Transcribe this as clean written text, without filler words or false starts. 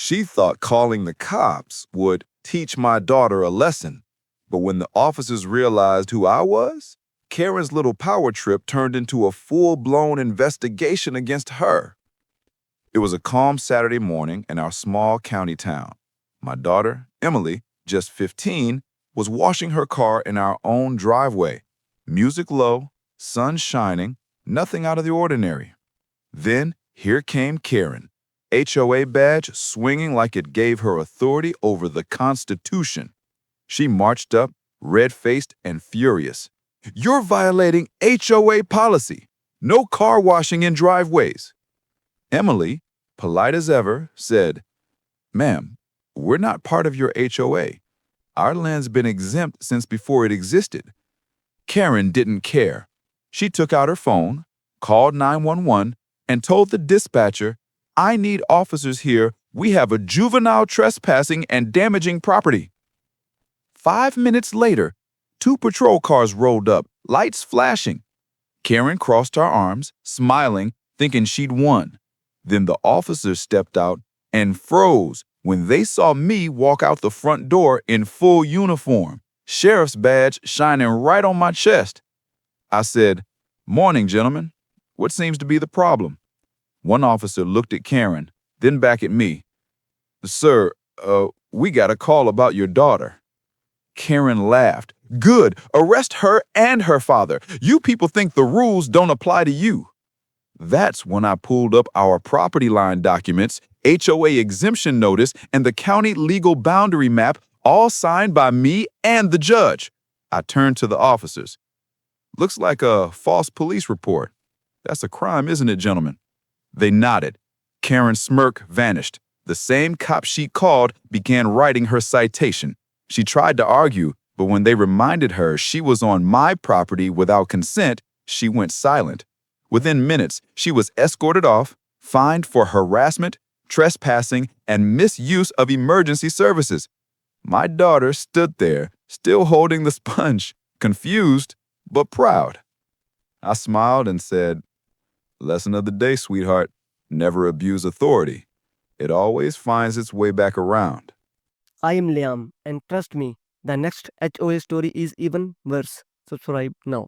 She thought calling the cops would teach my daughter a lesson. But when the officers realized who I was, Karen's little power trip turned into a full-blown investigation against her. It was a calm Saturday morning in our small county town. My daughter, Emily, just 15, was washing her car in our own driveway. Music low, sun shining, nothing out of the ordinary. Then here came Karen, HOA badge swinging like it gave her authority over the Constitution. She marched up, red-faced and furious. "You're violating HOA policy. No car washing in driveways." Emily, polite as ever, said, "Ma'am, we're not part of your HOA. Our land's been exempt since before it existed." Karen didn't care. She took out her phone, called 911, and told the dispatcher, "I need officers here. We have a juvenile trespassing and damaging property." 5 minutes later, 2 patrol cars rolled up, lights flashing. Karen crossed her arms, smiling, thinking she'd won. Then the officers stepped out and froze when they saw me walk out the front door in full uniform, sheriff's badge shining right on my chest. I said, "Morning, gentlemen. What seems to be the problem?" One officer looked at Karen, then back at me. "Sir, we got a call about your daughter." Karen laughed. "Good. Arrest her and her father. You people think the rules don't apply to you." That's when I pulled up our property line documents, HOA exemption notice, and the county legal boundary map, all signed by me and the judge. I turned to the officers. "Looks like a false police report. That's a crime, isn't it, gentlemen?" They nodded. Karen's smirk vanished. The same cop she called began writing her citation. She tried to argue, but when they reminded her she was on my property without consent, she went silent. Within minutes, she was escorted off, fined for harassment, trespassing, and misuse of emergency services. My daughter stood there, still holding the sponge, confused but proud. I smiled and said, "Lesson of the day, sweetheart. Never abuse authority. It always finds its way back around." I am Liam, and trust me, the next HOA story is even worse. Subscribe now.